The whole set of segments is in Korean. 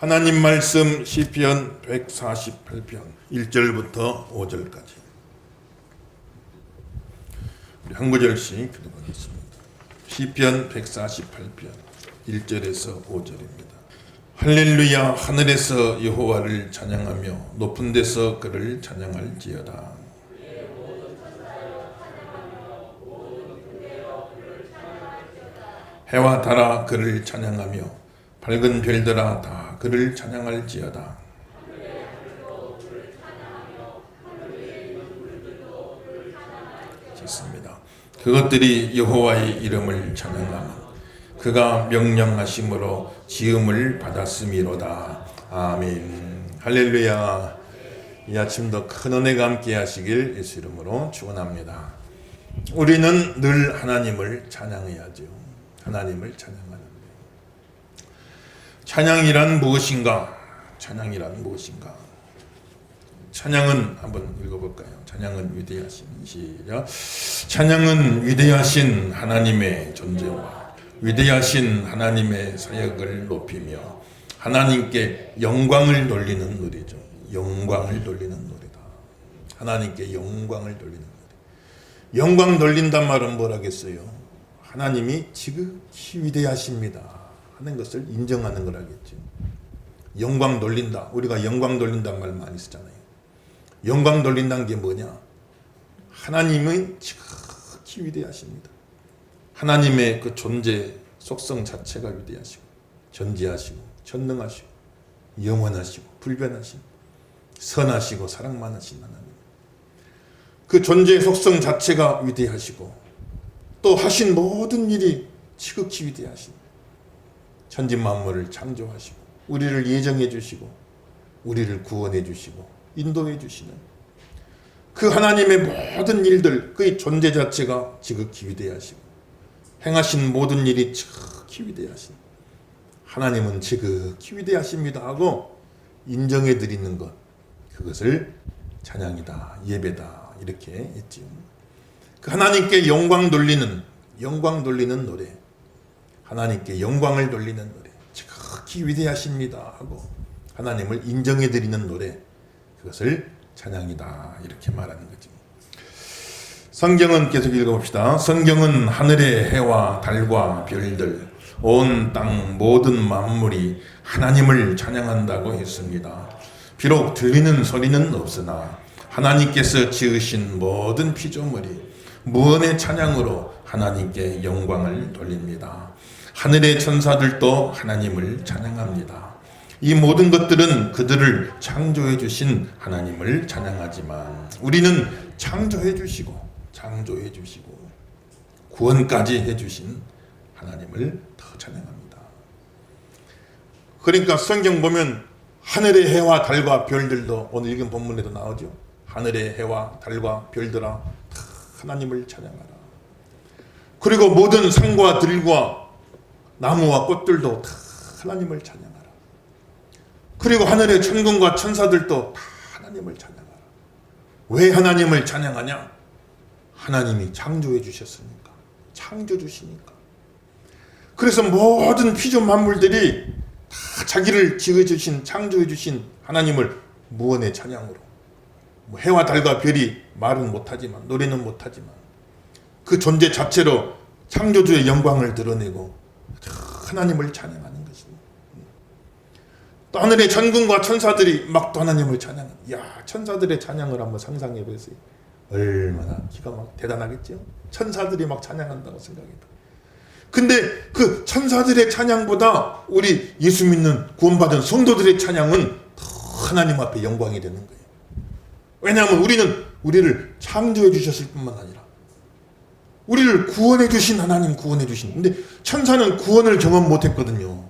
하나님 말씀 시편 148편 1절부터 5절까지 우리 한 구절씩 기도하겠습니다. 시편 148편 1절에서 5절입니다. 할렐루야. 하늘에서 여호와를 찬양하며 높은 데서 그를 찬양할지어다. 해와 달아 그를 찬양하며 밝은 별들아 다 그를 찬양할지어다. 좋습니다. 그것들이 여호와의 이름을 찬양하면 그가 명령하심으로 지음을 받았음이로다. 아멘. 할렐루야. 이 아침도 큰 은혜가 함께 하시길 예수 이름으로 축원합니다. 우리는 늘 하나님을 찬양해야죠. 하나님을 찬양하는데 찬양이란 무엇인가? 찬양이란 무엇인가? 찬양은 한번 읽어볼까요? 찬양은 위대하신 시작. 찬양은 위대하신 하나님의 존재와 위대하신 하나님의 사역을 높이며 하나님께 영광을 돌리는 노래죠. 영광을 돌리는 노래다. 하나님께 영광을 돌리는 노래. 영광 돌린단 말은 뭐라겠어요? 하나님이 지극히 위대하십니다 하는 것을 인정하는 거라겠죠. 영광 돌린다. 우리가 영광 돌린다는 말 많이 쓰잖아요. 영광 돌린다는 게 뭐냐? 하나님은 지극히 위대하십니다. 하나님의 그 존재 속성 자체가 위대하시고 전지하시고 전능하시고 영원하시고 불변하시고 선하시고 사랑 많으신 하나님. 그 존재 속성 자체가 위대하시고 또 하신 모든 일이 지극히 위대하십니다. 천지 만물을 창조하시고 우리를 예정해 주시고 우리를 구원해 주시고 인도해 주시는 그 하나님의 모든 일들, 그의 존재 자체가 지극히 위대하시고 행하신 모든 일이 지극히 위대하신 하나님은 지극히 위대하십니다 하고 인정해 드리는 것, 그것을 찬양이다, 예배다 이렇게 했지요. 그 하나님께 영광 돌리는 노래, 하나님께 영광을 돌리는 노래, 지극히 위대하십니다 하고 하나님을 인정해 드리는 노래, 그것을 찬양이다 이렇게 말하는 거죠. 성경은 계속 읽어봅시다. 성경은 하늘의 해와 달과 별들, 온 땅 모든 만물이 하나님을 찬양한다고 했습니다. 비록 들리는 소리는 없으나 하나님께서 지으신 모든 피조물이 무언의 찬양으로 하나님께 영광을 돌립니다. 하늘의 천사들도 하나님을 찬양합니다. 이 모든 것들은 그들을 창조해 주신 하나님을 찬양하지만 우리는 창조해 주시고 구원까지 해 주신 하나님을 더 찬양합니다. 그러니까 성경 보면 하늘의 해와 달과 별들도 오늘 읽은 본문에도 나오죠. 하늘의 해와 달과 별들아 하나님을 찬양하라. 그리고 모든 산과 들과 나무와 꽃들도 다 하나님을 찬양하라. 그리고 하늘의 천군과 천사들도 다 하나님을 찬양하라. 왜 하나님을 찬양하냐? 하나님이 창조해 주셨으니까. 창조주시니까. 그래서 모든 피조 만물들이 다 자기를 지어주신, 창조해 주신 하나님을 무언의 찬양으로, 해와 달과 별이 말은 못하지만, 노래는 못하지만 그 존재 자체로 창조주의 영광을 드러내고 하나님을 찬양하는 것입니다. 또 하늘의 천군과 천사들이 막 또 하나님을 찬양하는, 천사들의 찬양을 한번 상상해 보세요. 얼마나 기가 막 대단하겠죠? 천사들이 막 찬양한다고 생각해봐. 근데 그 천사들의 찬양보다 우리 예수 믿는 구원받은 성도들의 찬양은 더 하나님 앞에 영광이 되는 거예요. 왜냐하면 우리는 우리를 창조해 주셨을 뿐만 아니라 우리를 구원해 주신 하나님, 구원해 주신. 근데 천사는 구원을 경험 못 했거든요.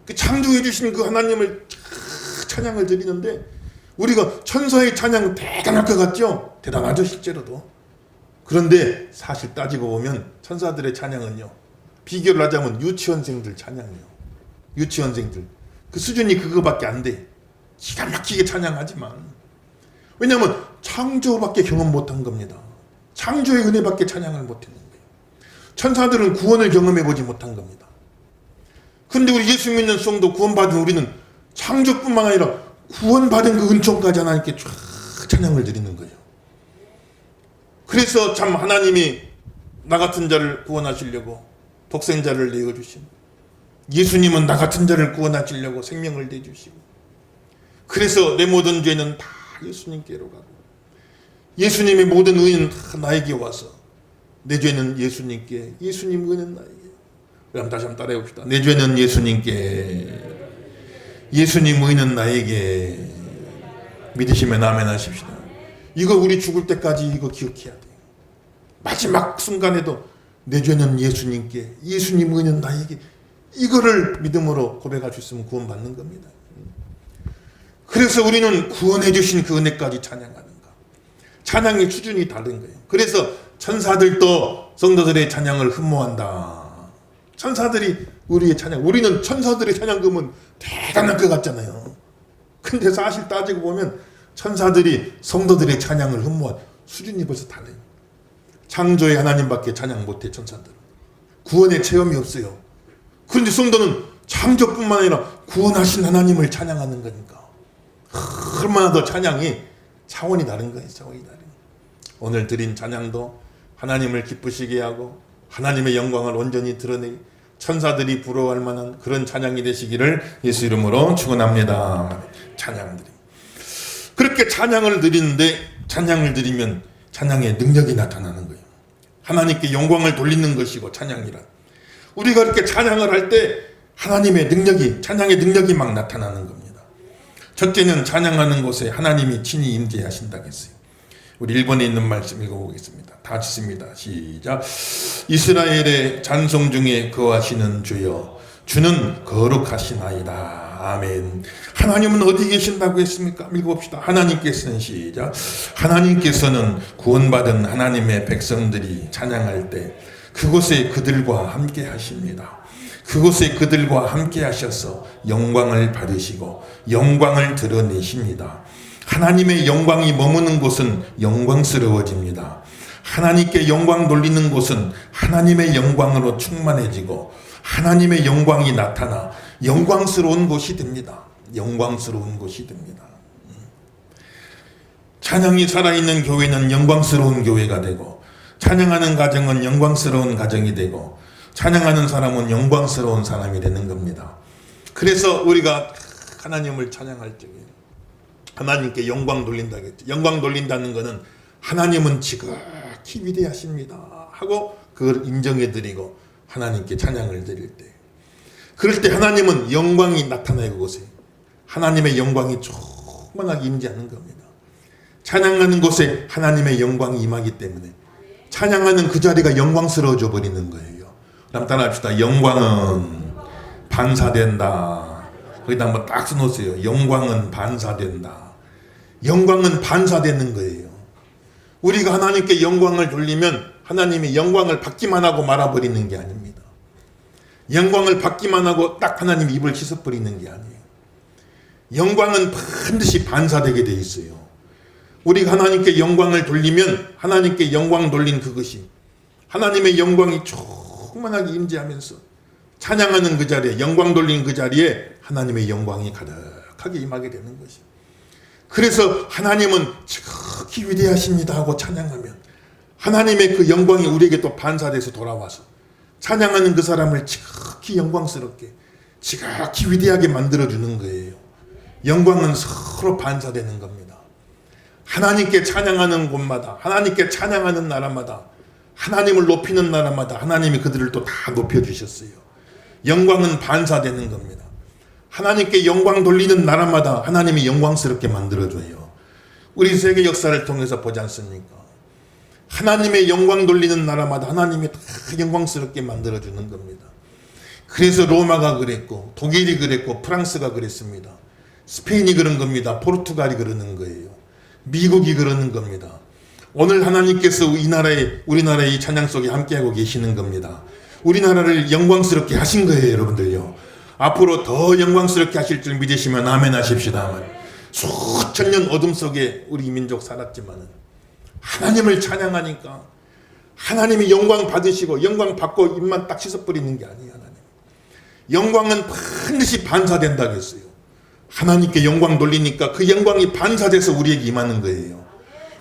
그 창조해 주신 그 하나님을 찬양을 드리는데 우리가 천사의 찬양 대단할 것 같죠? 대단하죠, 실제로도. 그런데 사실 따지고 보면 천사들의 찬양은요, 비교를 하자면 유치원생들 찬양이에요. 유치원생들. 그 수준이 그거밖에 안 돼. 기가 막히게 찬양하지만. 왜냐하면 창조밖에 경험 못한 겁니다. 창조의 은혜밖에 찬양을 못했는 거예요. 천사들은 구원을 경험해보지 못한 겁니다. 근데 우리 예수 믿는 성도 구원받은 우리는 창조뿐만 아니라 구원받은 그 은총까지 하나님께 쫙 찬양을 드리는 거예요. 그래서 참 하나님이 나 같은 자를 구원하시려고 독생자를 내어주신, 예수님은 나 같은 자를 구원하시려고 생명을 내주시고, 그래서 내 모든 죄는 다 예수님께로 가고, 예수님의 모든 의는 다 나에게 와서 내 죄는 예수님께, 예수님 의는 나에게. 그럼 다시 한번 따라해 봅시다. 내 죄는 예수님께, 예수님 의는 나에게. 믿으시면 아멘 하십시다. 이거 우리 죽을 때까지 이거 기억해야 돼요. 마지막 순간에도 내 죄는 예수님께, 예수님 의는 나에게. 이거를 믿음으로 고백할 수 있으면 구원받는 겁니다. 그래서 우리는 구원해 주신 그 은혜까지 찬양하는 거. 찬양의 수준이 다른 거예요. 그래서 천사들도 성도들의 찬양을 흠모한다. 천사들이 우리의 찬양, 우리는 천사들의 찬양 그러면 대단한 것 같잖아요. 근데 사실 따지고 보면 천사들이 성도들의 찬양을 흠모한 수준이 벌써 달라요. 창조의 하나님밖에 찬양 못해. 천사들은 구원의 체험이 없어요. 그런데 성도는 창조뿐만 아니라 구원하신 하나님을 찬양하는 거니까 얼마나 더 찬양이 차원이 다른 거예요. 차원이 다른. 오늘 드린 찬양도 하나님을 기쁘시게 하고 하나님의 영광을 온전히 드러내기, 천사들이 부러워할 만한 그런 찬양이 되시기를 예수 이름으로 축원합니다. 찬양드림. 그렇게 찬양을 드리는데, 찬양을 드리면 찬양의 능력이 나타나는 거예요. 하나님께 영광을 돌리는 것이고, 찬양이란 우리가 이렇게 찬양을 할 때 하나님의 능력이, 찬양의 능력이 막 나타나는 겁니다. 첫째는 찬양하는 곳에 하나님이 친히 임재하신다고 했어요. 우리 1번에 있는 말씀 읽어보겠습니다. 다 같습니다. 시작. 이스라엘의 찬송 중에 거하시는 주여, 주는 거룩하시나이다. 아멘. 하나님은 어디 계신다고 했습니까? 읽어봅시다. 하나님께서는, 시작. 하나님께서는 구원받은 하나님의 백성들이 찬양할 때 그곳에 그들과 함께 하십니다. 그곳에 그들과 함께 하셔서 영광을 받으시고 영광을 드러내십니다. 하나님의 영광이 머무는 곳은 영광스러워집니다. 하나님께 영광 돌리는 곳은 하나님의 영광으로 충만해지고 하나님의 영광이 나타나 영광스러운 곳이 됩니다. 영광스러운 곳이 됩니다. 찬양이 살아있는 교회는 영광스러운 교회가 되고, 찬양하는 가정은 영광스러운 가정이 되고, 찬양하는 사람은 영광스러운 사람이 되는 겁니다. 그래서 우리가 하나님을 찬양할 적에 하나님께 영광 돌린다겠죠. 영광 돌린다는 것은 하나님은 지극히 위대하십니다 하고 그걸 인정해드리고 하나님께 찬양을 드릴 때, 그럴 때 하나님은 영광이 나타나요. 그곳에 하나님의 영광이 충만하게 임재하는 겁니다. 찬양하는 곳에 하나님의 영광이 임하기 때문에 찬양하는 그 자리가 영광스러워져 버리는 거예요. 그럼 따라합시다. 영광은 반사된다. 거기다 한번 딱 써놓으세요. 영광은 반사된다. 영광은 반사되는 거예요. 우리가 하나님께 영광을 돌리면 하나님이 영광을 받기만 하고 말아버리는 게 아닙니다. 영광을 받기만 하고 딱 하나님 입을 씻어버리는 게 아니에요. 영광은 반드시 반사되게 돼 있어요. 우리가 하나님께 영광을 돌리면 하나님께 영광 돌린 그것이 하나님의 영광이 충만하게 임재하면서 찬양하는 그 자리에, 영광 돌린 그 자리에 하나님의 영광이 가득하게 임하게 되는 것이. 그래서 하나님은 지극히 위대하십니다 하고 찬양하면 하나님의 그 영광이 우리에게 또 반사돼서 돌아와서 찬양하는 그 사람을 지극히 영광스럽게, 지극히 위대하게 만들어주는 거예요. 영광은 서로 반사되는 겁니다. 하나님께 찬양하는 곳마다, 하나님께 찬양하는 나라마다, 하나님을 높이는 나라마다 하나님이 그들을 또 다 높여주셨어요. 영광은 반사되는 겁니다. 하나님께 영광 돌리는 나라마다 하나님이 영광스럽게 만들어줘요. 우리 세계 역사를 통해서 보지 않습니까? 하나님의 영광 돌리는 나라마다 하나님이 다 영광스럽게 만들어주는 겁니다. 그래서 로마가 그랬고, 독일이 그랬고, 프랑스가 그랬습니다. 스페인이 그런 겁니다. 포르투갈이 그러는 거예요. 미국이 그러는 겁니다. 오늘 하나님께서 우리나라의 이 찬양 속에 함께하고 계시는 겁니다. 우리나라를 영광스럽게 하신 거예요, 여러분들요. 앞으로 더 영광스럽게 하실 줄 믿으시면 아멘 하십시다. 수천 년 어둠 속에 우리 민족 살았지만 하나님을 찬양하니까 하나님이 영광 받으시고 영광 받고 입만 딱 씻어버리는 게 아니에요. 하나님 영광은 반드시 반사된다고 했어요. 하나님께 영광 돌리니까 그 영광이 반사돼서 우리에게 임하는 거예요.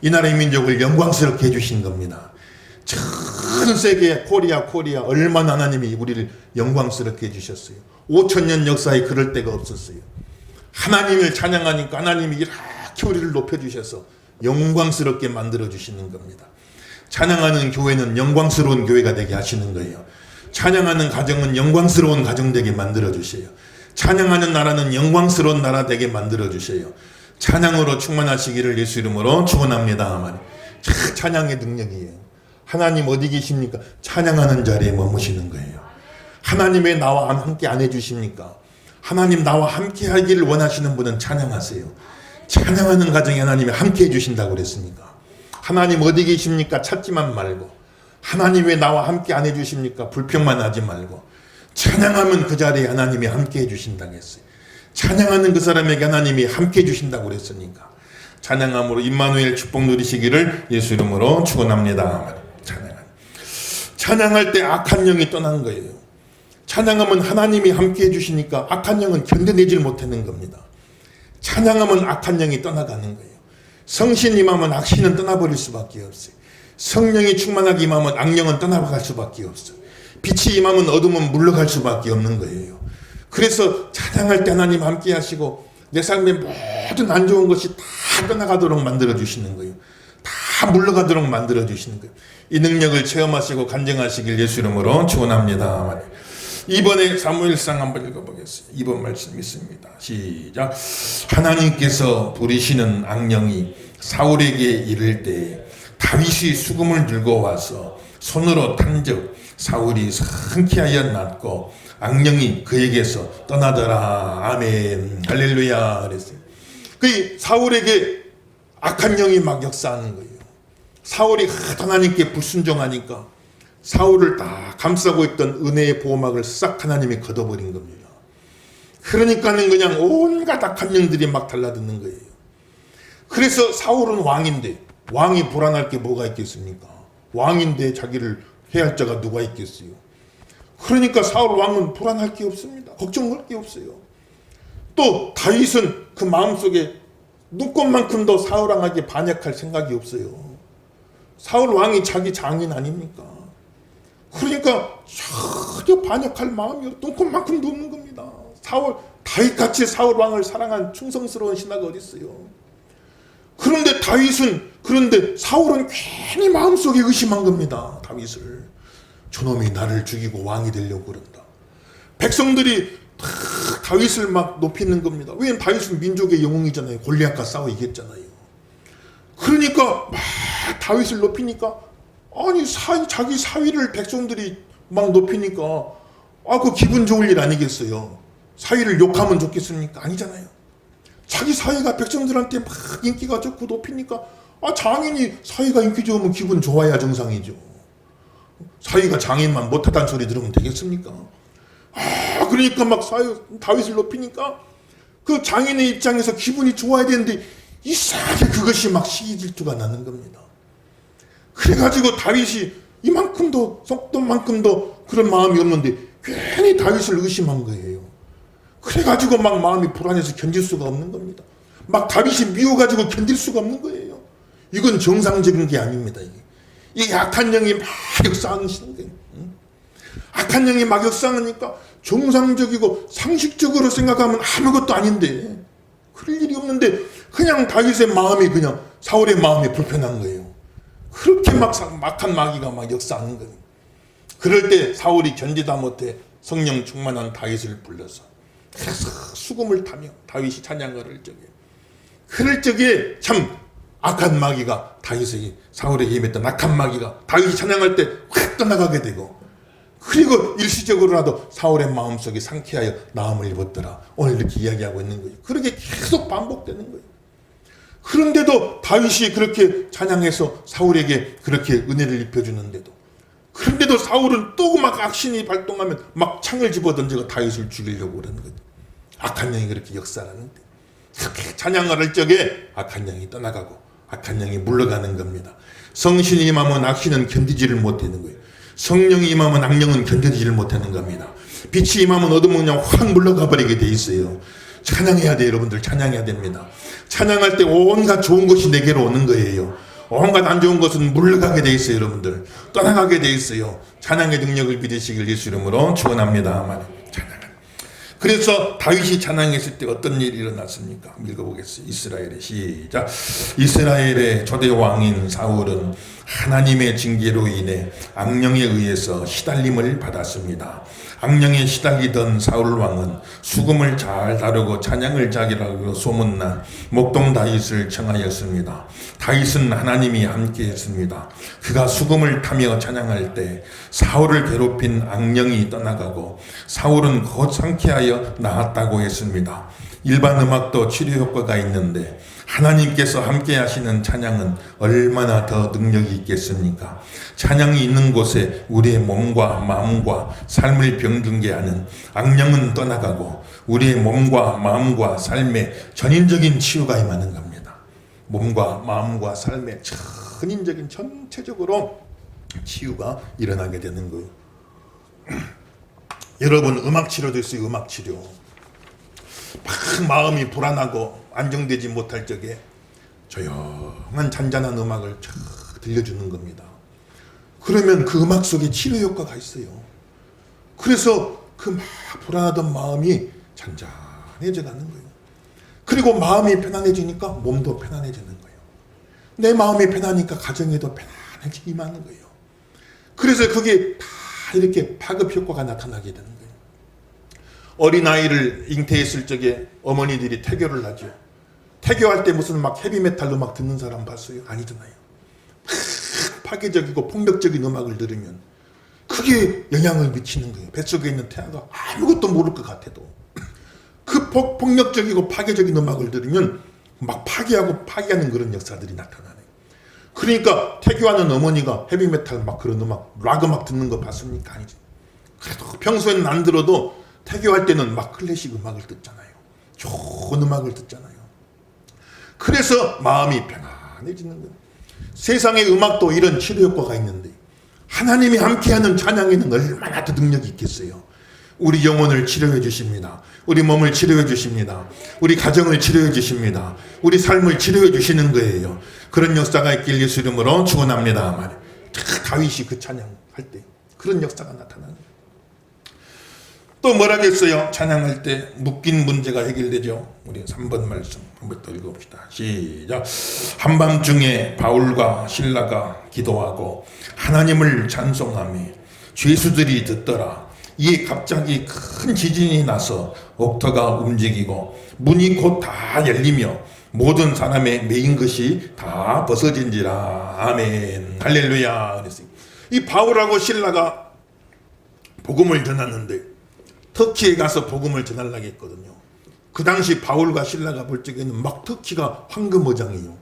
이 나라의 민족을 영광스럽게 해주신 겁니다. 전 세계 코리아 얼마나 하나님이 우리를 영광스럽게 해주셨어요. 5,000년 역사에 그럴 때가 없었어요. 하나님을 찬양하니까 하나님이 이렇게 우리를 높여주셔서 영광스럽게 만들어주시는 겁니다. 찬양하는 교회는 영광스러운 교회가 되게 하시는 거예요. 찬양하는 가정은 영광스러운 가정 되게 만들어주세요. 찬양하는 나라는 영광스러운 나라 되게 만들어주세요. 찬양으로 충만하시기를 예수 이름으로 축원합니다. 찬양의 능력이에요. 하나님 어디 계십니까? 찬양하는 자리에 머무시는 거예요. 하나님 왜 나와 함께 안 해주십니까? 하나님 나와 함께 하기를 원하시는 분은 찬양하세요. 찬양하는 가정에 하나님이 함께 해주신다고 그랬으니까. 하나님 어디 계십니까? 찾지만 말고, 하나님 왜 나와 함께 안 해주십니까? 불평만 하지 말고, 찬양하면 그 자리에 하나님이 함께 해주신다고 했어요. 찬양하는 그 사람에게 하나님이 함께 해주신다고 그랬으니까. 찬양함으로 임마누엘 축복 누리시기를 예수 이름으로 축원합니다. 찬양할 때 악한 영이 떠난 거예요. 찬양하면 하나님이 함께 해주시니까 악한 영은 견뎌내질 못하는 겁니다. 찬양하면 악한 영이 떠나가는 거예요. 성신 임하면 악신은 떠나버릴 수밖에 없어요. 성령이 충만하게 임하면 악령은 떠나갈 수밖에 없어요. 빛이 임하면 어둠은 물러갈 수밖에 없는 거예요. 그래서 찬양할 때 하나님 함께 하시고 내 삶의 모든 안 좋은 것이 다 떠나가도록 만들어주시는 거예요. 다 물러가도록 만들어주시는 거예요. 이 능력을 체험하시고 간증하시길 예수 이름으로 축원합니다. 이번에 사무엘상 한번 읽어보겠습니다. 이번 말씀 있습니다. 시작. 하나님께서 부리시는 악령이 사울에게 이를 때 다윗이 수금을 들고 와서 손으로 탄즉 사울이 상쾌하여 낫고 악령이 그에게서 떠나더라. 아멘. 할렐루야. 그랬어요. 그 사울에게 악한 영이 막 역사하는 거예요. 사울이 하나님께 불순종하니까 사울을 다 감싸고 있던 은혜의 보호막을 싹 하나님이 걷어버린 겁니다. 그러니까는 그냥 온갖 악한 영들이 막 달라드는 거예요. 그래서 사울은 왕인데 왕이 불안할 게 뭐가 있겠습니까? 왕인데 자기를 해야 할 자가 누가 있겠어요? 그러니까 사울 왕은 불안할 게 없습니다. 걱정할 게 없어요. 또 다윗은 그 마음속에 눈꽃만큼 더 사울 왕에게 반역할 생각이 없어요. 사울 왕이 자기 장인 아닙니까? 그러니까 전혀 반역할 마음이 눈꽃만큼도 없는 겁니다. 다윗같이 사울 왕을 사랑한 충성스러운 신하가 어디 있어요? 그런데 사울은 괜히 마음속에 의심한 겁니다. 다윗을. 저놈이 나를 죽이고 왕이 되려고 그런다. 백성들이 다윗을 막 높이는 겁니다. 왜냐면 다윗은 민족의 영웅이잖아요. 골리앗과 싸워 이겼잖아요. 그러니까 막 다윗을 높이니까 아니 자기 사위를 백성들이 막 높이니까 그 기분 좋을 일 아니겠어요. 사위를 욕하면 좋겠습니까? 아니잖아요. 자기 사위가 백성들한테 막 인기가 좋고 높이니까 장인이 사위가 인기 좋으면 기분 좋아야 정상이죠. 사위가 장인만 못하다는 소리 들으면 되겠습니까? 그러니까 막 다윗을 높이니까 그 장인의 입장에서 기분이 좋아야 되는데 이상하게 그것이 막 시기질투가 나는 겁니다. 그래가지고 다윗이 이만큼도 속도만큼도 그런 마음이 없는데 괜히 다윗을 의심한 거예요. 그래가지고 막 마음이 불안해서 견딜 수가 없는 겁니다. 막 다윗이 미워가지고 견딜 수가 없는 거예요. 이건 정상적인 게 아닙니다. 이게 악한 영이 막 역사하는 거예요. 악한 영이 막 역사하니까 정상적이고 상식적으로 생각하면 아무것도 아닌데 그럴 일이 없는데 그냥 다윗의 마음이 그냥 사울의 마음이 불편한 거예요. 그렇게 막한 마귀가 막 역사하는 거예요. 그럴 때 사울이 견디다 못해 성령 충만한 다윗을 불러서 그래서 수금을 타며 다윗이 찬양가를 적에 그럴 적에 참 악한 마귀가 사울에게 임했던 악한 마귀가 다윗이 찬양할 때 확 떠나가게 되고 그리고 일시적으로라도 사울의 마음속에 상쾌하여 나음을 입었더라. 오늘 이렇게 이야기하고 있는 거예요. 그렇게 계속 반복되는 거예요. 그런데도 다윗이 그렇게 찬양해서 사울에게 그렇게 은혜를 입혀주는데도 그런데도 사울은 또 막 악신이 발동하면 막 창을 집어던지고 다윗을 죽이려고 그러는 거예요. 악한 영이 그렇게 역사하는데 그렇게 찬양을 할 적에 악한 영이 떠나가고 악한 영이 물러가는 겁니다. 성신이 임하면 악신은 견디지를 못하는 거예요. 성령이 임하면 악령은 견디지를 못하는 겁니다. 빛이 임하면 어둠은 그냥 확 물러가 버리게 돼 있어요. 찬양해야 돼요. 여러분들 찬양해야 됩니다. 찬양할 때 온갖 좋은 것이 내게로 오는 거예요. 온갖 안 좋은 것은 물러가게 돼 있어요. 여러분들 떠나가게 돼 있어요. 찬양의 능력을 믿으시길 예수 이름으로 축원합니다. 찬양. 그래서 다윗이 찬양했을 때 어떤 일이 일어났습니까? 읽어보겠어요. 이스라엘의 시작. 이스라엘의 초대 왕인 사울은 하나님의 징계로 인해 악령에 의해서 시달림을 받았습니다. 악령에 시달리던 사울 왕은 수금을 잘 다루고 찬양을 자기라고 소문난 목동 다윗을 청하였습니다. 다윗은 하나님이 함께했습니다. 그가 수금을 타며 찬양할 때 사울을 괴롭힌 악령이 떠나가고 사울은 곧 상쾌하여 나았다고 했습니다. 일반 음악도 치료 효과가 있는데 하나님께서 함께 하시는 찬양은 얼마나 더 능력이 있겠습니까? 찬양이 있는 곳에 우리의 몸과 마음과 삶을 병들게 하는 악령은 떠나가고 우리의 몸과 마음과 삶에 전인적인 치유가 임하는 겁니다. 몸과 마음과 삶에 전인적인 전체적으로 치유가 일어나게 되는 거예요. 여러분 음악치료도 있어요. 음악치료. 막 마음이 불안하고 안정되지 못할 적에 조용한 잔잔한 음악을 촥 들려주는 겁니다. 그러면 그 음악 속에 치료 효과가 있어요. 그래서 그 막 불안하던 마음이 잔잔해져 가는 거예요. 그리고 마음이 편안해지니까 몸도 편안해지는 거예요. 내 마음이 편하니까 가정에도 편안해지기 임하는 거예요. 그래서 그게 다 이렇게 파급 효과가 나타나게 되는 거예요. 어린아이를 잉태했을 적에 어머니들이 태교를 하죠. 태교할 때 무슨 막 헤비메탈 음악 듣는 사람 봤어요? 아니잖아요. 파괴적이고 폭력적인 음악을 들으면 그게 영향을 미치는 거예요. 뱃속에 있는 태아가 아무것도 모를 것 같아도 그 폭력적이고 파괴적인 음악을 들으면 막 파괴하는 그런 역사들이 나타나네요. 그러니까 태교하는 어머니가 헤비메탈 막 그런 음악, 락 음악 듣는 거 봤습니까? 아니죠. 그래도 평소에는 안 들어도 태교할 때는 막 클래식 음악을 듣잖아요. 좋은 음악을 듣잖아요. 그래서 마음이 편안해지는 거예요. 세상의 음악도 이런 치료 효과가 있는데 하나님이 함께하는 찬양에는 얼마나 더 능력이 있겠어요. 우리 영혼을 치료해 주십니다. 우리 몸을 치료해 주십니다. 우리 가정을 치료해 주십니다. 우리 삶을 치료해 주시는 거예요. 그런 역사가 있길 예수 이름으로 축원합니다. 다윗이 그 찬양할 때 그런 역사가 나타나는 거예요. 또 뭐라겠어요? 찬양할 때 묶인 문제가 해결되죠. 우리 3번 말씀 한번 더 읽어봅시다. 시작. 한밤중에 바울과 실라가 기도하고 하나님을 찬송하며 죄수들이 듣더라. 이에 갑자기 큰 지진이 나서 옥터가 움직이고 문이 곧 다 열리며 모든 사람의 매인 것이 다 벗어진지라. 아멘. 할렐루야. 그랬어요. 이 바울하고 실라가 복음을 전하는데 터키에 가서 복음을 전하려고 했거든요. 그 당시 바울과 실라가 볼 적에는 막 터키가 황금어장이에요.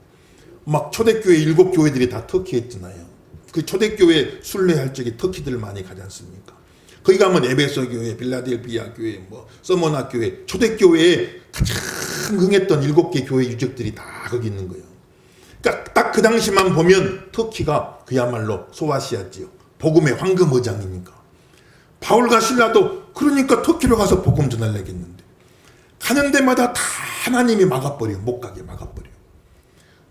막 초대교회 7교회들이 다 터키에 있잖아요. 그 초대교회 순례할 적에 터키들 많이 가지 않습니까? 거기 가면 에베소 교회, 빌라델비아 교회, 서머나 교회, 초대교회에 가장 흥했던 7개 교회 유적들이 다 거기 있는 거예요. 그러니까 딱 그 당시만 보면 터키가 그야말로 소아시아지요. 복음의 황금어장이니까. 바울과 실라도 그러니까 터키로 가서 복음 전하려고 했는데 가는 데마다 다 하나님이 막아버려요. 못 가게 막아버려요.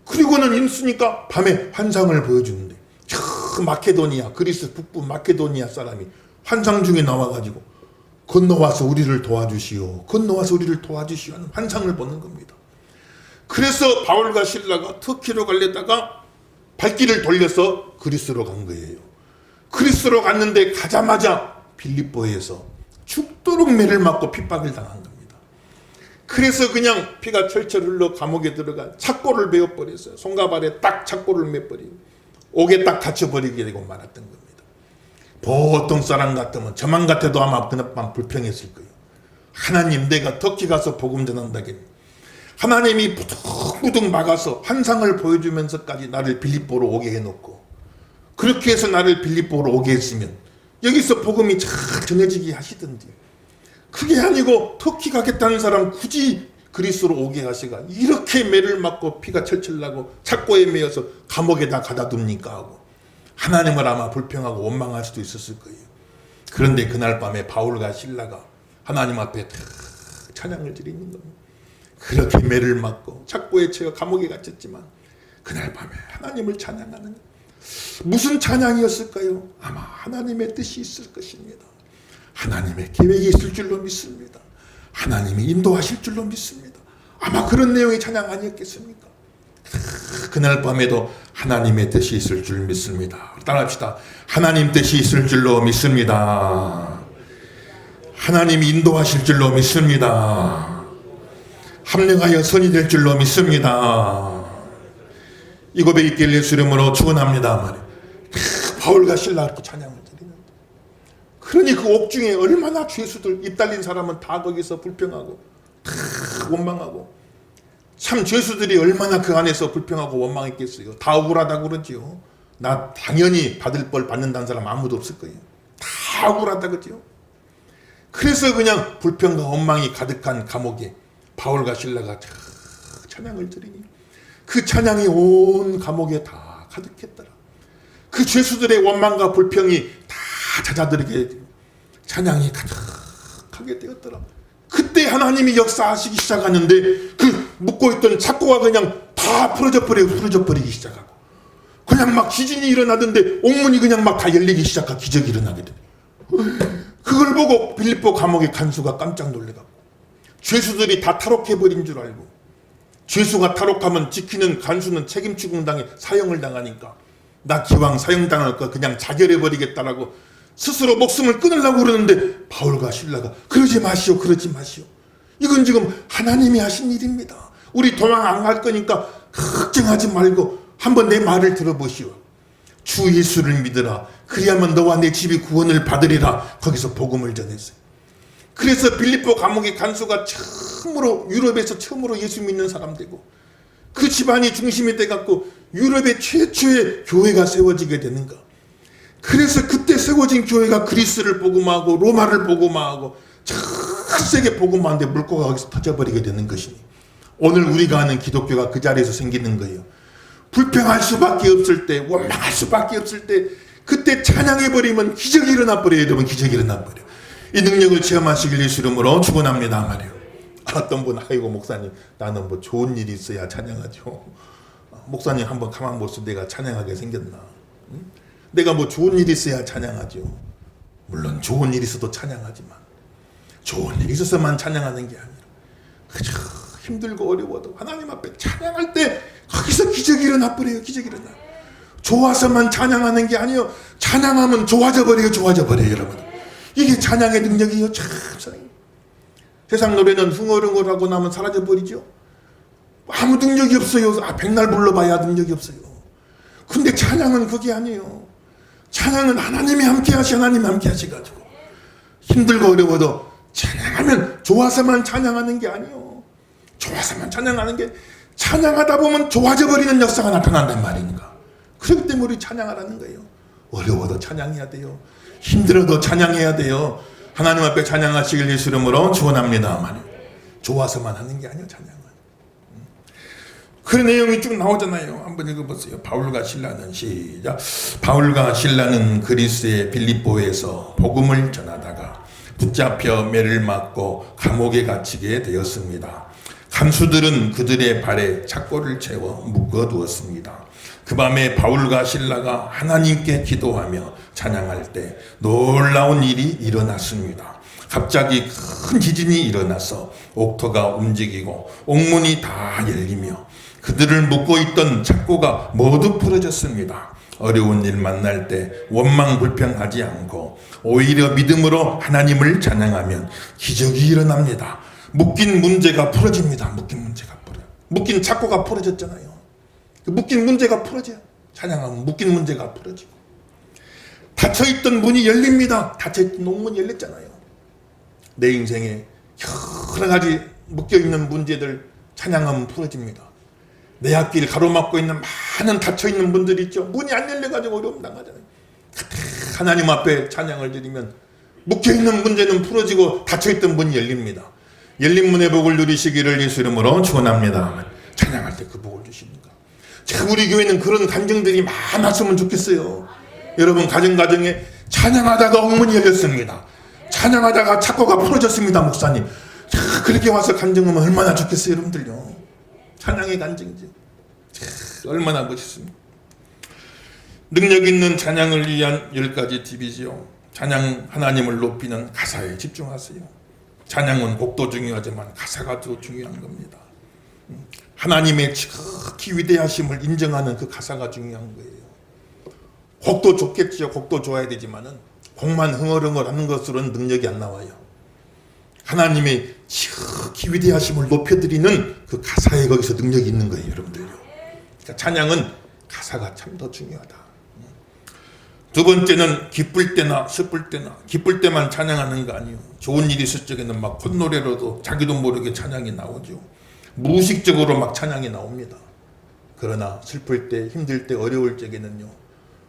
그리고는 있으니까 밤에 환상을 보여주는데 저 마케도니아, 그리스 북부 마케도니아 사람이 환상 중에 나와가지고 건너와서 우리를 도와주시오. 건너와서 우리를 도와주시오 하는 환상을 보는 겁니다. 그래서 바울과 실라가 터키로 가려다가 발길을 돌려서 그리스로 간 거예요. 그리스로 갔는데 가자마자 빌립보에서 죽도록 매를 맞고 핍박을 당한 겁니다. 그래서 그냥 피가 철철 흘러 감옥에 들어가 착고를 베어버렸어요. 손가발에 딱 착고를 매버리고 옥에 딱 갇혀버리게 되고 말았던 겁니다. 보통 사람 같으면 저만 같아도 아마 그날 밤 불평했을 거예요. 하나님, 내가 터키 가서 복음 전한다겠니? 하나님이 부둥부둥 막아서 환상을 보여주면서까지 나를 빌립보로 오게 해놓고 그렇게 해서 나를 빌립보로 오게 했으면 여기서 복음이 잘 전해지게 하시던지, 그게 아니고 터키 가겠다는 사람 굳이 그리스로 오게 하시가 이렇게 매를 맞고 피가 철철 나고 착고에 매여서 감옥에다 가다 둡니까 하고 하나님을 아마 불평하고 원망할 수도 있었을 거예요. 그런데 그날 밤에 바울과 실라가 하나님 앞에 찬양을 드리는 겁니다. 그렇게 매를 맞고 착고에 채워 감옥에 갇혔지만 그날 밤에 하나님을 찬양하는 무슨 찬양이었을까요? 아마 하나님의 뜻이 있을 것입니다. 하나님의 계획이 있을 줄로 믿습니다. 하나님이 인도하실 줄로 믿습니다. 아마 그런 내용의 찬양 아니었겠습니까? 그날 밤에도 하나님의 뜻이 있을 줄 믿습니다. 따라합시다. 하나님 뜻이 있을 줄로 믿습니다. 하나님이 인도하실 줄로 믿습니다. 합력하여 선이 될 줄로 믿습니다. 이 고백이 있길 예수 이름으로 축원합니다. 말이에요. 바울과 실라 이렇게 찬양을 드리는데, 그러니 그 옥중에 얼마나 죄수들 입 달린 사람은 다 거기서 불평하고 다 원망하고, 참 죄수들이 얼마나 그 안에서 불평하고 원망했겠어요. 다 억울하다고 그러지요. 나 당연히 받을 벌 받는다는 사람 아무도 없을 거예요. 다 억울하다 그러지요. 그래서 그냥 불평과 원망이 가득한 감옥에 바울과 실라가 찬양을 드리니 그 찬양이 온 감옥에 다 가득했더라. 그 죄수들의 원망과 불평이 다 잦아들게 찬양이 가득하게 되었더라. 그때 하나님이 역사하시기 시작하는데 그 묶고있던 착고가 그냥 다 풀어져 버리기 시작하고, 그냥 막 지진이 일어나던데 옥문이 그냥 막 다 열리기 시작하고 기적이 일어나게 돼. 그걸 보고 빌립보 감옥의 간수가 깜짝 놀래갖고 죄수들이 다 탈옥해버린 줄 알고, 죄수가 탈옥하면 지키는 간수는 책임치 공당에 사형을 당하니까 나 기왕 사형당할 거 그냥 자결해버리겠다라고 스스로 목숨을 끊으려고 그러는데 바울과 실라가 그러지 마시오. 이건 지금 하나님이 하신 일입니다. 우리 도망 안 갈 거니까 걱정하지 말고 한번 내 말을 들어보시오. 주 예수를 믿으라. 그리하면 너와 내 집이 구원을 받으리라. 거기서 복음을 전했어요. 그래서 빌립보 감옥의 간수가 유럽에서 처음으로 예수 믿는 사람 되고, 그 집안이 중심이 돼갖고 유럽의 최초의 교회가 세워지게 되는가. 그래서 그때 세워진 교회가 그리스를 복음하고 로마를 복음하고 전 세계 복음하는데 물꼬가 거기서 터져버리게 되는 것이니 오늘 우리가 아는 기독교가 그 자리에서 생기는 거예요. 불평할 수밖에 없을 때, 원망할 수밖에 없을 때, 그때 찬양해버리면 기적이 일어나버려요. 여러분, 기적이 일어나버려요. 이 능력을 체험하시길 예수 이름으로 축원합니다 말이에요. 어떤 분, 아이고 목사님 나는 뭐 좋은 일이 있어야 찬양하죠. 목사님 한번 가만 보세요. 내가 찬양하게 생겼나? 응? 내가 뭐 좋은 일이 있어야 찬양하죠. 물론 좋은 일이 있어도 찬양하지만 좋은 일이 있어서만 찬양하는 게 아니라 그저 힘들고 어려워도 하나님 앞에 찬양할 때 거기서 기적이 일어나버려요. 기적이 일어나. 좋아서만 찬양하는 게 아니에요. 찬양하면 좋아져 버려요. 여러분. 이게 찬양의 능력이에요. 참 세상 노래는 흥얼흥얼하고 나면 사라져 버리죠. 아무 능력이 없어요. 백날 불러봐야 능력이 없어요. 근데 찬양은 그게 아니에요. 찬양은 하나님이 함께 하셔가지고 힘들고 어려워도 찬양하면 좋아서만 찬양하는 게 아니에요. 좋아서만 찬양하는 게, 찬양하다 보면 좋아져 버리는 역사가 나타난단 말이니까. 그렇기 때문에 우리 찬양하라는 거예요. 어려워도 찬양해야 돼요. 힘들어도 찬양해야 돼요. 하나님 앞에 찬양하시길 예수 이름으로 축원합니다. 좋아서만 하는 게 아니에요. 찬양은. 그 내용이 쭉 나오잖아요. 한번 읽어보세요. 바울과 실라는 시작. 바울과 실라는 그리스의 빌립보에서 복음을 전하다가 붙잡혀 매를 맞고 감옥에 갇히게 되었습니다. 간수들은 그들의 발에 착고를 채워 묶어두었습니다. 그 밤에 바울과 실라가 하나님께 기도하며 찬양할 때 놀라운 일이 일어났습니다. 갑자기 큰 지진이 일어나서 옥토가 움직이고 옥문이 다 열리며 그들을 묶고 있던 착고가 모두 풀어졌습니다. 어려운 일 만날 때 원망 불평하지 않고 오히려 믿음으로 하나님을 찬양하면 기적이 일어납니다. 묶인 문제가 풀어집니다. 묶인 착고가 풀어졌잖아요. 묶인 문제가 풀어져요. 찬양하면 묶인 문제가 풀어지고, 닫혀있던 문이 열립니다. 닫혀있던 옥문이 열렸잖아요. 내 인생에 여러 가지 묶여있는 문제들 찬양하면 풀어집니다. 내 앞길 가로막고 있는 많은 닫혀있는 분들이 있죠. 문이 안 열려가지고 어려움 당하잖아요. 하나님 앞에 찬양을 드리면 묶여있는 문제는 풀어지고 닫혀있던 문이 열립니다. 열린 문의 복을 누리시기를 예수 이름으로 축원합니다. 찬양할 때 그 복을 주십니까? 참 우리 교회는 그런 간증들이 많았으면 좋겠어요. 여러분 가정에 찬양하다가 옥문이 열렸습니다. 찬양하다가 착고가 풀어졌습니다. 목사님 그렇게 와서 간증하면 얼마나 좋겠어요, 여러분들요. 찬양의 간증이죠. 얼마나 멋있습니까? 능력 있는 찬양을 위한 10가지 팁이지요. 찬양, 하나님을 높이는 가사에 집중하세요. 찬양은 곡도 중요하지만 가사가 더 중요한 겁니다. 하나님의 지극히 위대하심을 인정하는 그 가사가 중요한 거예요. 곡도 좋겠지요. 곡도 좋아야 되지만은 곡만 흥얼흥얼 하는 것으로는 능력이 안 나와요. 하나님의 지극히 위대하심을 높여드리는 그 가사에 거기서 능력이 있는 거예요, 여러분들요. 그러니까 찬양은 가사가 참 더 중요하다. 두 번째는 기쁠 때나 슬플 때나, 기쁠 때만 찬양하는 거 아니에요. 좋은 일이 있을 적에는 막 콧노래로도 자기도 모르게 찬양이 나오죠. 무의식적으로 막 찬양이 나옵니다. 그러나 슬플 때, 힘들 때, 어려울 적에는요,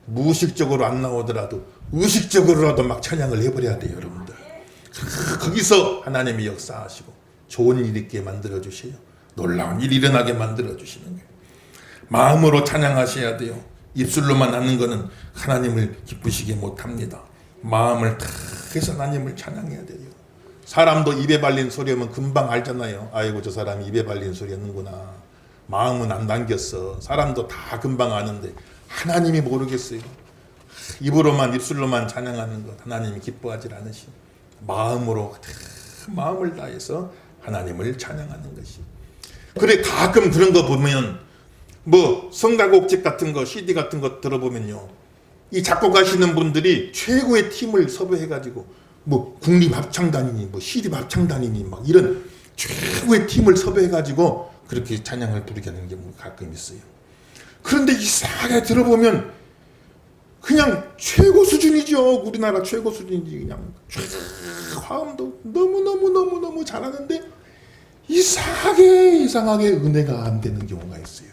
무의식적으로 안 나오더라도 의식적으로라도 막 찬양을 해버려야 돼요, 여러분들. 거기서 하나님이 역사하시고 좋은 일 있게 만들어 주세요. 놀라운 일이 일어나게 만들어 주시는 거예요. 마음으로 찬양하셔야 돼요. 입술로만 하는 것은 하나님을 기쁘시게 못합니다. 마음을 다 해서 하나님을 찬양해야 돼요. 사람도 입에 발린 소리하면 금방 알잖아요. 아이고, 저 사람이 입에 발린 소리 했는구나. 마음은 안 담겼어. 사람도 다 금방 아는데 하나님이 모르겠어요. 입으로만, 입술로만 찬양하는 것 하나님이 기뻐하지 않으시고 마음으로, 마음을 다해서 하나님을 찬양하는 것이. 그래, 가끔 그런 거 보면 뭐 성가곡집 같은 거, CD 같은 거 들어보면요, 이 작곡하시는 분들이 최고의 팀을 섭외해가지고 뭐 국립합창단이니 뭐 시립합창단이니 막 이런 최고의 팀을 섭외해가지고 그렇게 찬양을 부르게 하는 경우가 가끔 있어요. 그런데 이상하게 들어보면 그냥 최고 수준이죠. 우리나라 최고 수준이지. 그냥 화음도 너무 잘하는데 이상하게 은혜가 안 되는 경우가 있어요.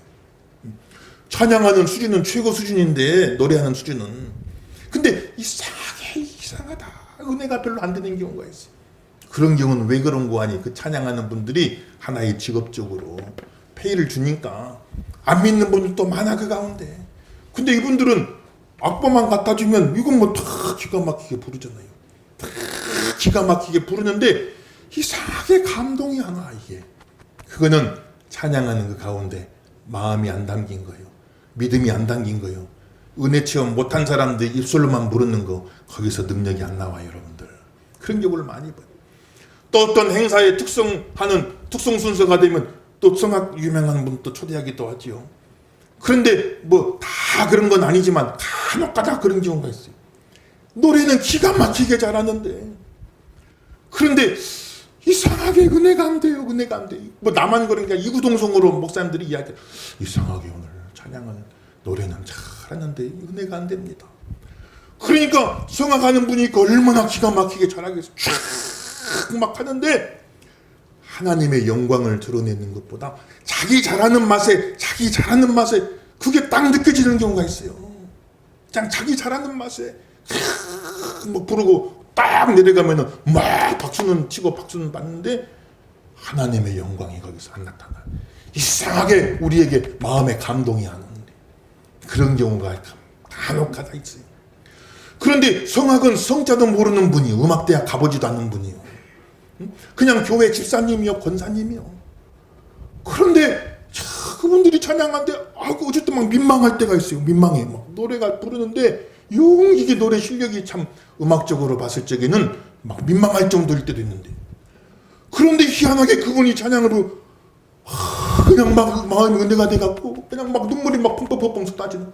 찬양하는 수준은 최고 수준인데 노래하는 수준은, 근데 이상하다, 은혜가 별로 안 되는 경우가 있어요. 그런 경우는 왜 그런 거 아니? 그 찬양하는 분들이 하나의 직업적으로 페이를 주니까 안 믿는 분들도 많아, 그 가운데. 근데 이분들은 악보만 갖다 주면 이건 뭐 다 기가 막히게 부르잖아요. 다 기가 막히게 부르는데 이상하게 감동이 안 와, 이게. 그거는 찬양하는 그 가운데 마음이 안 담긴 거예요. 믿음이 안 담긴 거예요. 은혜 체험 못한 사람들 입술로만 부르는 거, 거기서 능력이 안 나와요, 여러분들. 그런 경우를 많이 봐요. 또 어떤 행사에 특성하는 특성 순서가 되면 또 성악 유명한 분 또 초대하기도 하지요. 그런데 뭐 다 그런 건 아니지만 간혹가다 그런 경우가 있어요. 노래는 기가 막히게 잘하는데, 그런데 이상하게 은혜가 안 돼요. 뭐 나만 그런 게 아니라 이구동성으로 목사님들이 이야기해요. 이상하게 오늘 찬양은, 노래는 잘하는데 은혜가 안 됩니다. 그러니까 성악하는 분이 얼마나 기가 막히게 잘하겠어요. 쫙 막 하는데 하나님의 영광을 드러내는 것보다 자기 잘하는 맛에 그게 딱 느껴지는 경우가 있어요. 그냥 자기 잘하는 맛에 막 부르고 딱 내려가면은 막 박수는 치고 박수는 받는데 하나님의 영광이 거기서 안 나타나. 이상하게 우리에게 마음에 감동이 안 오는데 그런 경우가 간혹가다 있어요. 그런데 성악은 성자도 모르는 분이, 음악대학 가보지도 않는 분이요, 그냥 교회 집사님이요, 권사님이요. 그런데 그분들이 찬양하는데 어쨌든 막 민망할 때가 있어요. 민망해. 막 노래가 부르는데 이게 노래 실력이 참 음악적으로 봤을 적에는 막 민망할 정도일 때도 있는데, 그런데 희한하게 그분이 찬양으로 그냥 막 마음이 은혜가 돼갖고 그냥 막 눈물이 막 펑펑펑펑 쏟아지는,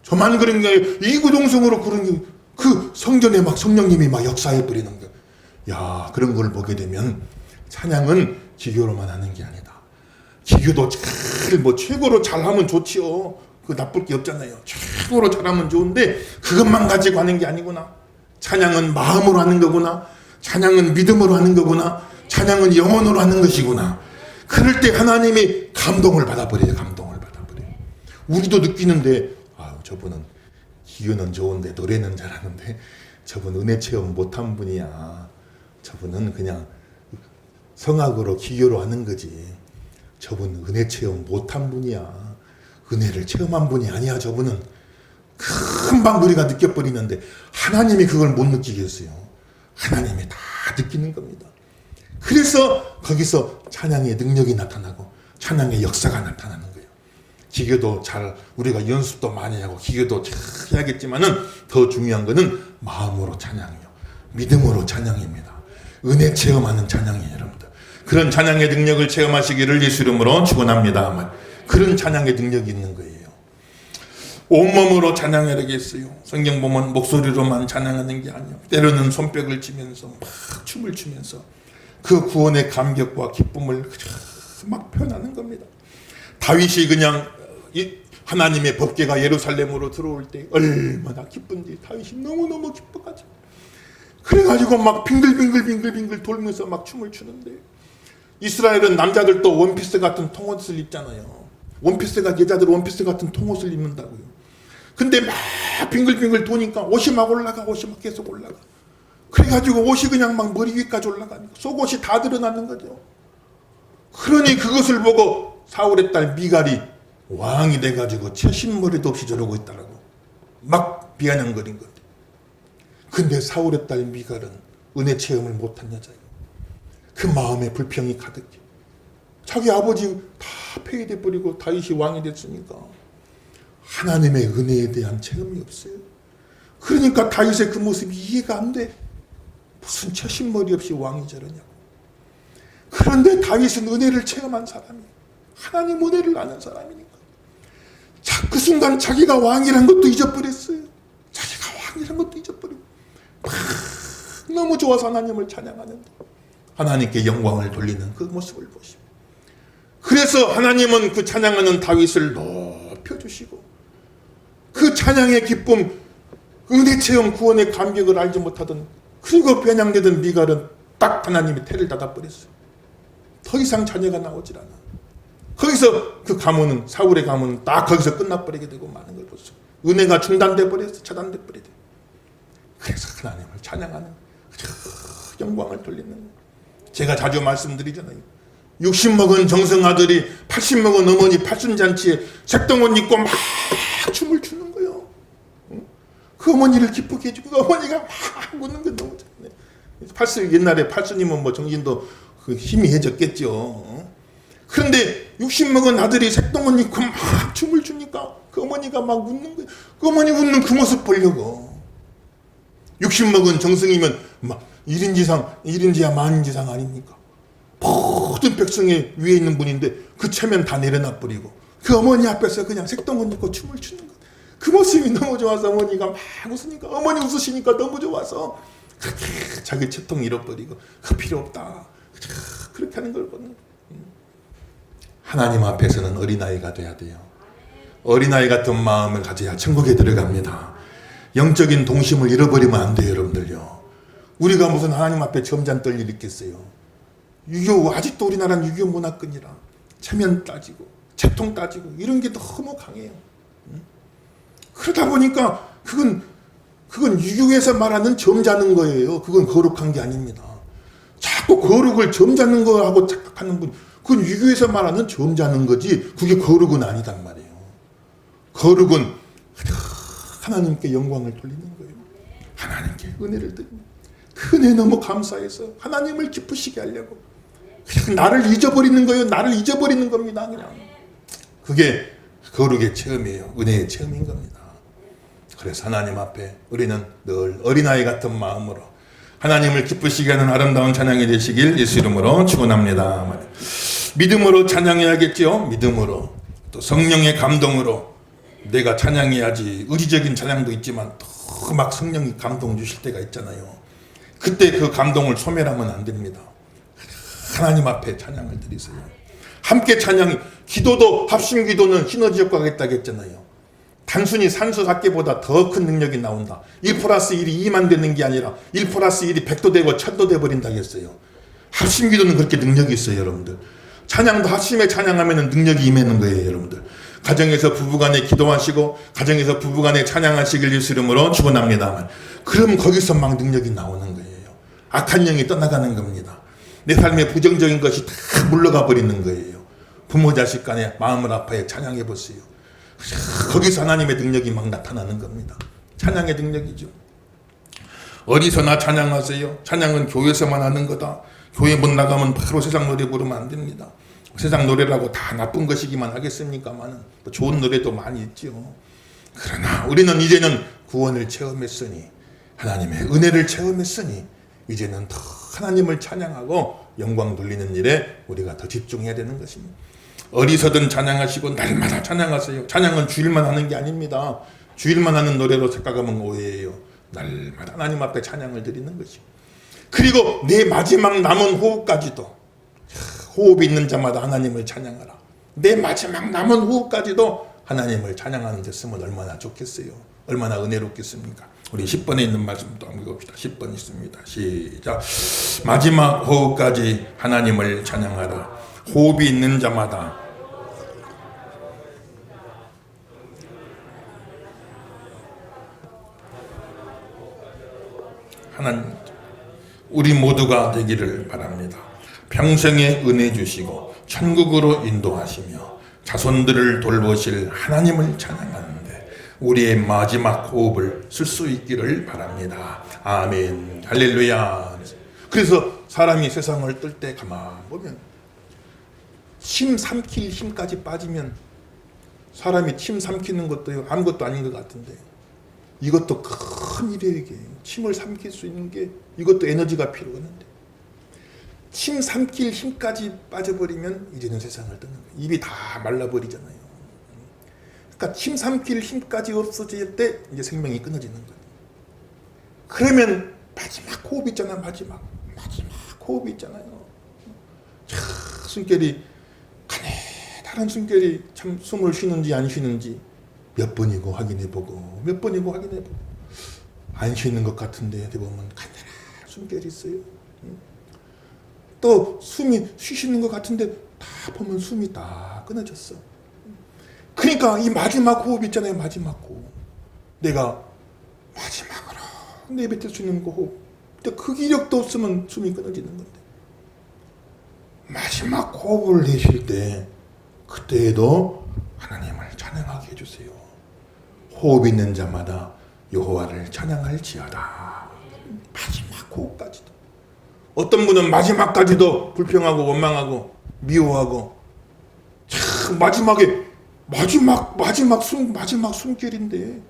저만 그런 게 이구동성으로 그런 게, 그 성전에 막 성령님이 막 역사해 버리는 거. 야, 그런 걸 보게 되면 찬양은 기교로만 하는 게 아니다. 기교도 뭐 최고로 잘하면 좋지요. 그 나쁠 게 없잖아요. 최고로 잘하면 좋은데 그것만 가지고 하는 게 아니구나. 찬양은 마음으로 하는 거구나. 찬양은 믿음으로 하는 거구나. 찬양은 영혼으로 하는 것이구나. 그럴 때 하나님이 감동을 받아버려요. 우리도 느끼는데, 저분은 기교는 좋은데 노래는 잘하는데 저분 은혜 체험 못한 분이야. 저분은 그냥 성악으로 기교로 하는 거지. 저분은 은혜 체험 못한 분이야. 은혜를 체험한 분이 아니야. 저분은 금방 우리가 느껴버리는데 하나님이 그걸 못 느끼겠어요. 하나님이 다 느끼는 겁니다. 그래서 거기서 찬양의 능력이 나타나고 찬양의 역사가 나타나는 거예요. 기교도 잘 우리가 연습도 많이 하고 기교도 잘 해야겠지만은 더 중요한 거는 마음으로 찬양이요. 믿음으로 찬양입니다. 은혜 체험하는 찬양이에요, 여러분들. 그런 찬양의 능력을 체험하시기를 예수 이름으로 축원합니다. 그런 찬양의 능력이 있는 거예요. 온몸으로 찬양해야 되겠어요. 성경 보면 목소리로만 찬양하는 게 아니에요. 때로는 손뼉을 치면서 막 춤을 추면서 그 구원의 감격과 기쁨을 막 표현하는 겁니다. 다윗이 그냥 하나님의 법궤가 예루살렘으로 들어올 때 얼마나 기쁜지 다윗이 너무너무 기뻐가지고 그래가지고 막 빙글빙글 돌면서 막 춤을 추는데 이스라엘은 남자들도 원피스 같은 통옷을 입잖아요. 원피스가 여자들 원피스 같은 통옷을 입는다고요. 근데 막 빙글빙글 도니까 옷이 막 올라가 옷이 막 계속 올라가. 그래가지고 옷이 그냥 막 머리 위까지 올라가니까 속옷이 다 드러나는 거죠. 그러니 그것을 보고 사울의 딸 미갈이 왕이 돼가지고 채신머리도 없이 저러고 있다라고 막 비아냥거린 건데. 근데 사울의 딸 미갈은 은혜 체험을 못한 여자예요. 그 마음에 불평이 가득해. 자기 아버지 다 폐위돼 버리고 다윗이 왕이 됐으니까 하나님의 은혜에 대한 체험이 없어요. 그러니까 다윗의 그 모습이 이해가 안 돼. 무슨 처신머리 없이 왕이 저러냐고. 그런데 다윗은 은혜를 체험한 사람이에요. 하나님 은혜를 아는 사람이니까. 자, 그 순간 자기가 왕이란 것도 잊어버렸어요. 자기가 왕이란 것도 잊어버리고 막 너무 좋아서 하나님을 찬양하는데 하나님께 영광을 돌리는 그 모습을 보시고 그래서 하나님은 그 찬양하는 다윗을 높여주시고 그 찬양의 기쁨, 은혜 체험, 구원의 감격을 알지 못하던 그리고 변양되던 미갈은 딱 하나님이 태를 닫아버렸어요. 더 이상 자녀가 나오질 않아. 거기서 그 가문은 사울의 가문은 딱 거기서 끝나버리게 되고 많은 걸 보죠. 은혜가 중단돼 버렸어. 차단돼 버리대. 그래서 하나님을 찬양하는 영광을 돌리는 거예요. 제가 자주 말씀드리잖아요. 60 먹은 정성 아들이 80 먹은 어머니 팔순잔치에 색동옷 입고 막 춤을 추는 거예요. 그 어머니를 기쁘게 해주고 그 어머니가 막 웃는 게 너무 좋네. 팔순 옛날에 팔순이면 뭐 정신도 그 희미해졌겠죠. 그런데 60 먹은 아들이 색동옷 입고 막 춤을 추니까 그 어머니가 막 웃는 거예요. 그 어머니 웃는 그 모습 보려고. 60 먹은 정성이면 막 1인지야 만인지상 아닙니까? 모든 백성의 위에 있는 분인데 그 체면 다 내려놔 버리고 그 어머니 앞에서 그냥 색동옷 입고 춤을 추는 것. 그 모습이 너무 좋아서 어머니가 막 웃으니까 어머니 웃으시니까 너무 좋아서 그렇게 자기 채통 잃어버리고 그 필요 없다. 그렇게 하는 걸 보는 거예요. 하나님 앞에서는 어린아이가 돼야 돼요. 어린아이 같은 마음을 가져야 천국에 들어갑니다. 영적인 동심을 잃어버리면 안 돼요, 여러분들요. 우리가 무슨 하나님 앞에 점잖 떨 일 있겠어요. 유교, 아직도 우리나라는 유교 문화권이라 체면 따지고 채통 따지고 이런 게 너무 강해요. 그러다 보니까 그건 유교에서 말하는 점잖은 거예요. 그건 거룩한 게 아닙니다. 자꾸 거룩을 점잖은 거하고 착각하는 분, 그건 유교에서 말하는 점잖은 거지 그게 거룩은 아니단 말이에요. 거룩은 하나님께 영광을 돌리는 거예요. 하나님께 은혜를 드리는 그 은혜 너무 감사해서 하나님을 기쁘시게 하려고 그냥 나를 잊어버리는 거예요. 나를 잊어버리는 겁니다. 그냥 그게 거룩의 체험이에요. 은혜의 체험인 겁니다. 그래서 하나님 앞에 우리는 늘 어린아이 같은 마음으로 하나님을 기쁘시게 하는 아름다운 찬양이 되시길 예수 이름으로 축원합니다. 믿음으로 찬양해야겠죠. 믿음으로 또 성령의 감동으로 내가 찬양해야지. 의지적인 찬양도 있지만 또 막 성령이 감동 주실 때가 있잖아요. 그때 그 감동을 소멸하면 안 됩니다. 하나님 앞에 찬양을 드리세요. 함께 찬양이 기도도 합심 기도는 시너지 효과가 있다고 했잖아요. 단순히 산수 삭개보다 더 큰 능력이 나온다. 1 플러스 1이 2만 되는 게 아니라 1 플러스 1이 100도 되고 1000도 돼버린다고 했어요. 합심 기도는 그렇게 능력이 있어요, 여러분들. 찬양도 합심에 찬양하면 능력이 임하는 거예요, 여러분들. 가정에서 부부간에 기도하시고 가정에서 부부간에 찬양하시길 예수 이름으로 축원합니다. 그럼 거기서 막 능력이 나오는 거예요. 악한 영이 떠나가는 겁니다. 내 삶에 부정적인 것이 다 물러가 버리는 거예요. 부모 자식 간에 마음을 아파해 찬양해 보세요. 거기서 하나님의 능력이 막 나타나는 겁니다. 찬양의 능력이죠. 어디서나 찬양하세요. 찬양은 교회에서만 하는 거다. 교회 못 나가면 바로 세상 노래 부르면 안 됩니다. 세상 노래라고 다 나쁜 것이기만 하겠습니까만은 좋은 노래도 많이 있죠. 그러나 우리는 이제는 구원을 체험했으니, 하나님의 은혜를 체험했으니, 이제는 더 하나님을 찬양하고 영광 돌리는 일에 우리가 더 집중해야 되는 것입니다. 어디서든 찬양하시고 날마다 찬양하세요. 찬양은 주일만 하는 게 아닙니다. 주일만 하는 노래로 생각하면 오해예요. 날마다 하나님 앞에 찬양을 드리는 것이고, 그리고 내 마지막 남은 호흡까지도, 호흡이 있는 자마다 하나님을 찬양하라. 내 마지막 남은 호흡까지도 하나님을 찬양하는 데 쓰면 얼마나 좋겠어요. 얼마나 은혜롭겠습니까? 우리 10번에 있는 말씀도 한번 읽어봅시다. 10번 있습니다. 시작. 마지막 호흡까지 하나님을 찬양하라. 호흡이 있는 자마다 하나님, 우리 모두가 되기를 바랍니다. 평생에 은혜 주시고 천국으로 인도하시며 자손들을 돌보실 하나님을 찬양하는데 우리의 마지막 호흡을 쓸 수 있기를 바랍니다. 아멘. 할렐루야. 그래서 사람이 세상을 뜰 때 가만 보면 침 삼킬 힘까지 빠지면, 사람이 침 삼키는 것도 아무것도 아닌 것 같은데 이것도 큰 일이에요. 이게 침을 삼킬 수 있는 게 이것도 에너지가 필요하는데, 침 삼킬 힘까지 빠져버리면 이제는 세상을 떠는 거예요. 입이 다 말라버리잖아요. 그러니까 침 삼킬 힘까지 없어질 때 이제 생명이 끊어지는 거예요. 그러면 마지막 호흡 있잖아요. 마지막 호흡 있잖아요. 참 숨결이, 가느다란 숨결이 참 숨을 쉬는지 안 쉬는지 몇 번이고 확인해보고 몇 번이고 확인해보고, 안 쉬는 것 같은데 어디 보면 가느다란 숨결이 있어요. 또 숨이 쉬시는 것 같은데 다 보면 숨이 다 끊어졌어. 그러니까 이 마지막 호흡 있잖아요. 마지막 호흡, 내가 마지막으로 내뱉을 수 있는 그 호흡, 근데 그 기력도 없으면 숨이 끊어지는 건데, 마지막 호흡을 내쉴 때 그때에도 하나님을 찬양하게 해주세요. 호흡 있는 자마다 여호와를 찬양할지어다. 마지막 호흡까지도. 어떤 분은 마지막까지도 불평하고 원망하고 미워하고, 참 마지막에 마지막 숨결인데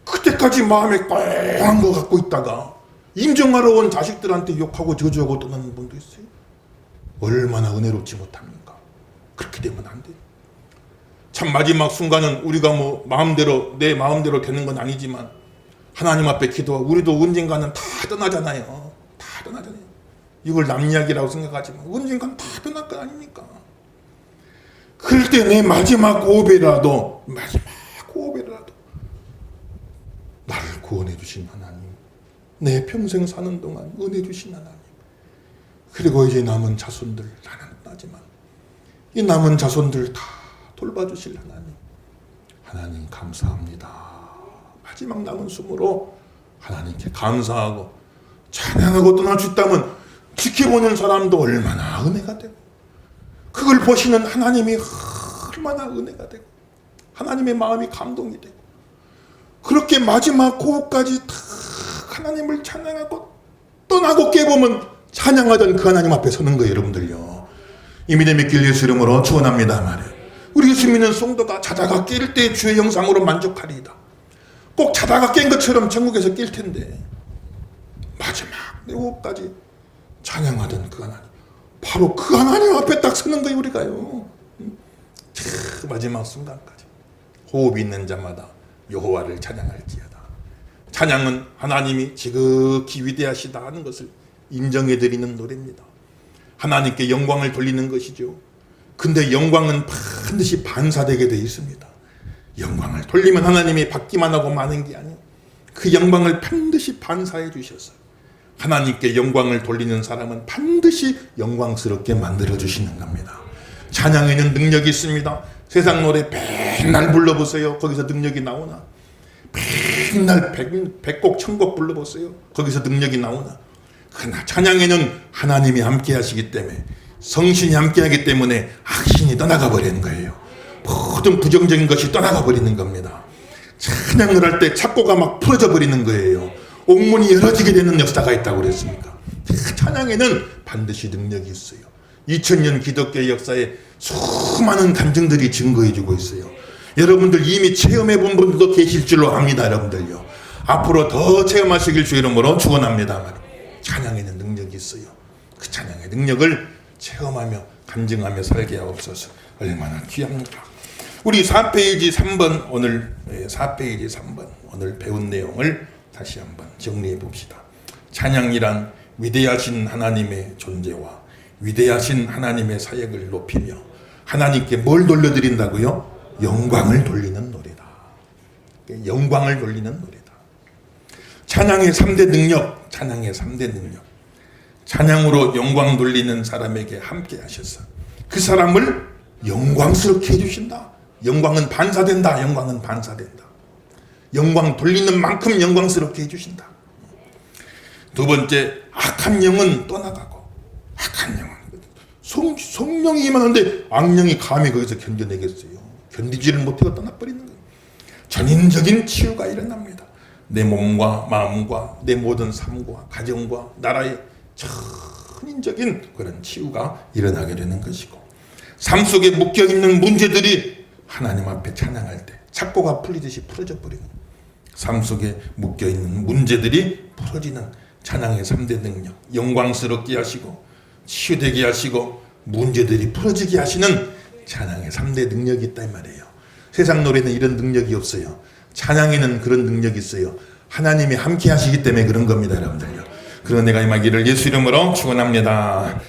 그때까지 마음에 꽁한 거 갖고 있다가 인정하러 온 자식들한테 욕하고 저주하고 떠나는 분도 있어요. 얼마나 은혜롭지 못합니까? 그렇게 되면 안 돼요. 참 마지막 순간은 우리가 뭐 내 마음대로 되는 건 아니지만 하나님 앞에 기도하고, 우리도 언젠가는 다 떠나잖아요. 다 떠나잖아요. 이걸 남 이야기라고 생각하지만 언젠가는 다 떠날 거 아닙니까? 그럴 때 내 마지막 호흡이라도 나를 구원해 주신 하나님, 내 평생 사는 동안 은혜 주신 하나님, 그리고 이제 남은 자손들, 나는 나지만 이 남은 자손들 다 돌봐주실 하나님 감사합니다. 마지막 남은 숨으로 하나님께 감사하고 찬양하고 떠날 수 있다면 지켜보는 사람도 얼마나 은혜가 되고, 그걸 보시는 하나님이 얼마나 은혜가 되고 하나님의 마음이 감동이 되고, 그렇게 마지막 호흡까지 다 하나님을 찬양하고 떠나고 깨보면 찬양하던 그 하나님 앞에 서는 거예요. 여러분들요, 이 믿음의 길 예수 이름으로 축원합니다 말이에요. 우리 예수 믿는 성도가 자다가 깰 때 주의 영상으로 만족하리이다. 꼭 자다가 깬 것처럼 천국에서 깰 텐데 마지막 내 호흡까지 찬양하던 그 하나님, 바로 그 하나님 앞에 딱 서는 거예요. 우리가요, 마지막 순간까지 호흡이 있는 자마다 여호와를 찬양할지어다. 찬양은 하나님이 지극히 위대하시다 하는 것을 인정해드리는 노래입니다. 하나님께 영광을 돌리는 것이죠. 근데 영광은 반드시 반사되게 되어 있습니다. 영광을 돌리면 하나님이 받기만 하고 마는 게 아니에요. 그 영광을 반드시 반사해 주셨어요. 하나님께 영광을 돌리는 사람은 반드시 영광스럽게 만들어 주시는 겁니다. 찬양에는 능력이 있습니다. 세상 노래 맨날 불러보세요. 거기서 능력이 나오나? 맨날 100곡 1000곡 불러보세요. 거기서 능력이 나오나? 그러나 찬양에는 하나님이 함께 하시기 때문에, 성신이 함께 하기 때문에 악신이 떠나가 버리는 거예요. 모든 부정적인 것이 떠나가 버리는 겁니다. 찬양을 할 때 착고가 막 풀어져 버리는 거예요. 옥문이 열어지게 되는 역사가 있다고 그랬습니까? 찬양에는 반드시 능력이 있어요. 2000년 기독교 역사에 수많은 간증들이 증거해주고 있어요. 여러분들 이미 체험해본 분들도 계실 줄로 압니다. 여러분들요. 앞으로 더 체험하시길 주 이름으로 축원합니다. 찬양에는 능력이 있어요. 그 찬양의 능력을 체험하며 간증하며 살게 하옵소서. 얼마나 귀합니까? 우리 4페이지 3번 오늘 4페이지 3번 오늘 배운 내용을 다시 한번 정리해 봅시다. 찬양이란 위대하신 하나님의 존재와 위대하신 하나님의 사역을 높이며 하나님께 뭘 돌려드린다고요? 영광을 돌리는 노래다. 영광을 돌리는 노래다. 찬양의 3대 능력, 찬양의 3대 능력. 찬양으로 영광 돌리는 사람에게 함께 하셔서 그 사람을 영광스럽게 해주신다. 영광은 반사된다. 영광은 반사된다. 영광 돌리는 만큼 영광스럽게 해주신다. 두 번째, 악한 영은 떠나가고, 악한 영은 성령이 임하는데 악령이 감히 거기서 견뎌내겠어요. 견디지를 못하고 떠나버리는 거예요. 전인적인 치유가 일어납니다. 내 몸과 마음과 내 모든 삶과 가정과 나라의 전인적인 그런 치유가 일어나게 되는 것이고, 삶 속에 묶여있는 문제들이 하나님 앞에 찬양할 때 착고가 풀리듯이 풀어져 버리는, 삶 속에 묶여있는 문제들이 풀어지는 찬양의 3대 능력, 영광스럽게 하시고 치유되게 하시고 문제들이 풀어지게 하시는 찬양의 3대 능력이 있다 이 말이에요. 세상 노래는 이런 능력이 없어요. 찬양에는 그런 능력이 있어요. 하나님이 함께 하시기 때문에 그런 겁니다. 여러분들요. 그런 내가 임하기를 예수 이름으로 축원합니다.